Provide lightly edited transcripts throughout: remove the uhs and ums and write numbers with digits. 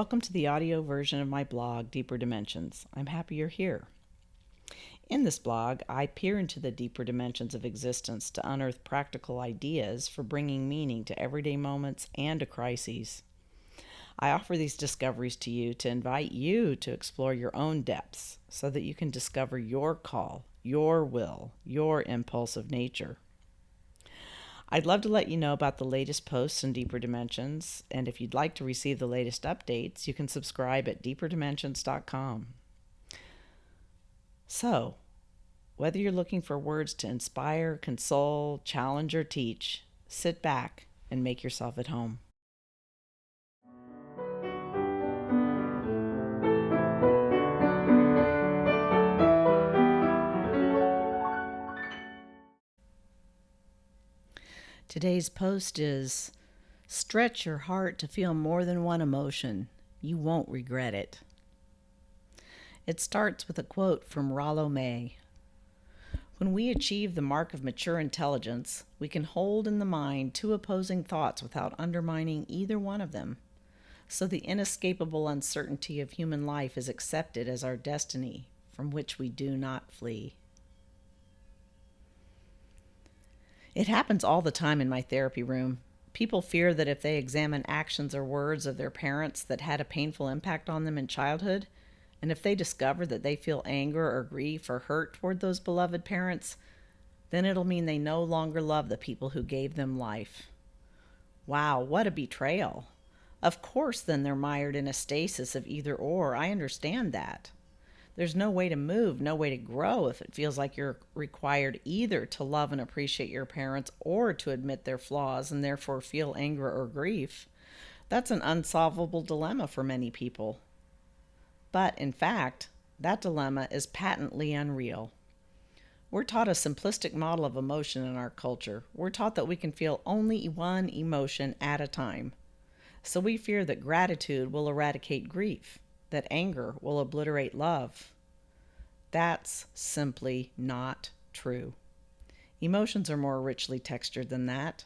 Welcome to the audio version of my blog, Deeper Dimensions. I'm happy you're here. In this blog, I peer into the deeper dimensions of existence to unearth practical ideas for bringing meaning to everyday moments and to crises. I offer these discoveries to you to invite you to explore your own depths so that you can discover your call, your will, your impulsive nature. I'd love to let you know about the latest posts in Deeper Dimensions, and if you'd like to receive the latest updates, you can subscribe at deeperdimensions.com. So, whether you're looking for words to inspire, console, challenge, or teach, sit back and make yourself at home. Today's post is, stretch your heart to feel more than one emotion. You won't regret it. It starts with a quote from Rollo May. When we achieve the mark of mature intelligence, we can hold in the mind two opposing thoughts without undermining either one of them. So the inescapable uncertainty of human life is accepted as our destiny, from which we do not flee. It happens all the time in my therapy room. People fear that if they examine actions or words of their parents that had a painful impact on them in childhood, and if they discover that they feel anger or grief or hurt toward those beloved parents, then it'll mean they no longer love the people who gave them life. Wow, what a betrayal. Of course, then they're mired in a stasis of either or. I understand that. There's no way to move, no way to grow if it feels like you're required either to love and appreciate your parents or to admit their flaws and therefore feel anger or grief. That's an unsolvable dilemma for many people. But in fact, that dilemma is patently unreal. We're taught a simplistic model of emotion in our culture. We're taught that we can feel only one emotion at a time. So we fear that gratitude will eradicate grief, that anger will obliterate love. That's simply not true. Emotions are more richly textured than that.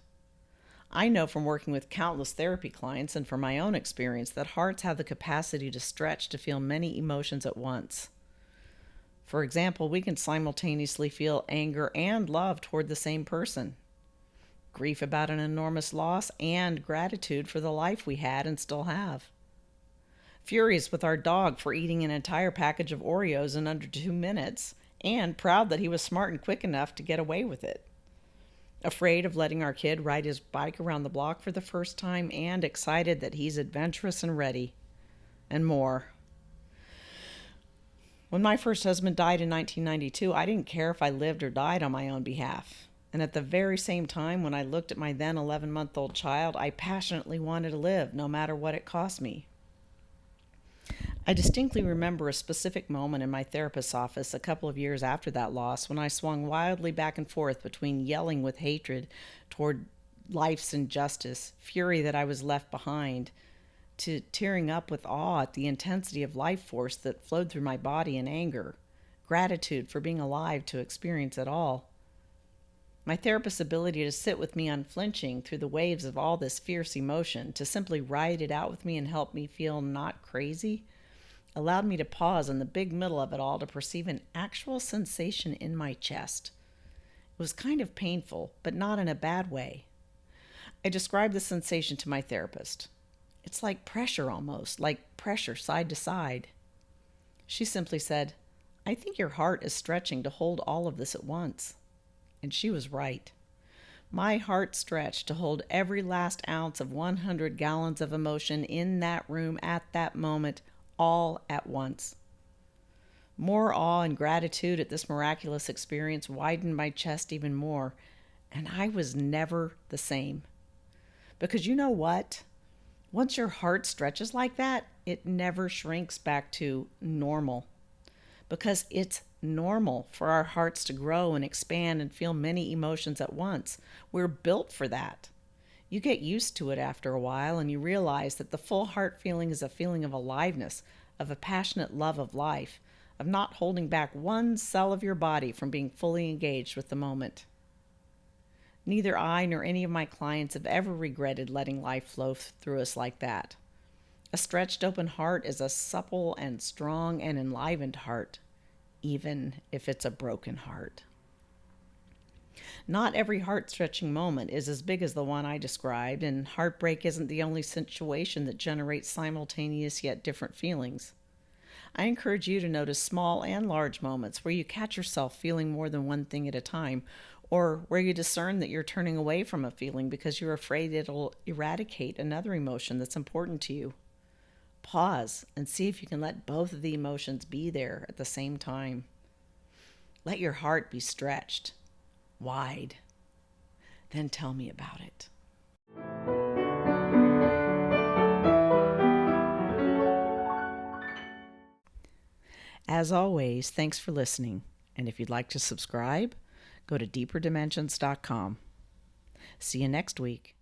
I know from working with countless therapy clients and from my own experience that hearts have the capacity to stretch to feel many emotions at once. For example, we can simultaneously feel anger and love toward the same person, grief about an enormous loss, and gratitude for the life we had and still have. Furious with our dog for eating an entire package of Oreos in under 2 minutes, and proud that he was smart and quick enough to get away with it. Afraid of letting our kid ride his bike around the block for the first time, and excited that he's adventurous and ready, and more. When my first husband died in 1992, I didn't care if I lived or died on my own behalf. And at the very same time, when I looked at my then 11-month-old child, I passionately wanted to live, no matter what it cost me. I distinctly remember a specific moment in my therapist's office a couple of years after that loss when I swung wildly back and forth between yelling with hatred toward life's injustice, fury that I was left behind, to tearing up with awe at the intensity of life force that flowed through my body and anger, gratitude for being alive to experience it all. My therapist's ability to sit with me unflinching through the waves of all this fierce emotion, to simply ride it out with me and help me feel not crazy, allowed me to pause in the big middle of it all to perceive an actual sensation in my chest. It was kind of painful, but not in a bad way. I described the sensation to my therapist. It's like pressure almost, like pressure side to side. She simply said, "I think your heart is stretching to hold all of this at once." And she was right. My heart stretched to hold every last ounce of 100 gallons of emotion in that room at that moment, all at once. More awe and gratitude at this miraculous experience widened my chest even more, and I was never the same. Because you know what? Once your heart stretches like that, it never shrinks back to normal. Because it's normal for our hearts to grow and expand and feel many emotions at once. We're built for that. You get used to it after a while, and you realize that the full heart feeling is a feeling of aliveness, of a passionate love of life, of not holding back one cell of your body from being fully engaged with the moment. Neither I nor any of my clients have ever regretted letting life flow through us like that. A stretched open heart is a supple and strong and enlivened heart, even if it's a broken heart. Not every heart stretching moment is as big as the one I described, and heartbreak isn't the only situation that generates simultaneous yet different feelings. I encourage you to notice small and large moments where you catch yourself feeling more than one thing at a time, or where you discern that you're turning away from a feeling because you're afraid it'll eradicate another emotion that's important to you. Pause and see if you can let both of the emotions be there at the same time. Let your heart be stretched wide. Then tell me about it. As always, thanks for listening. And if you'd like to subscribe, go to deeperdimensions.com. See you next week.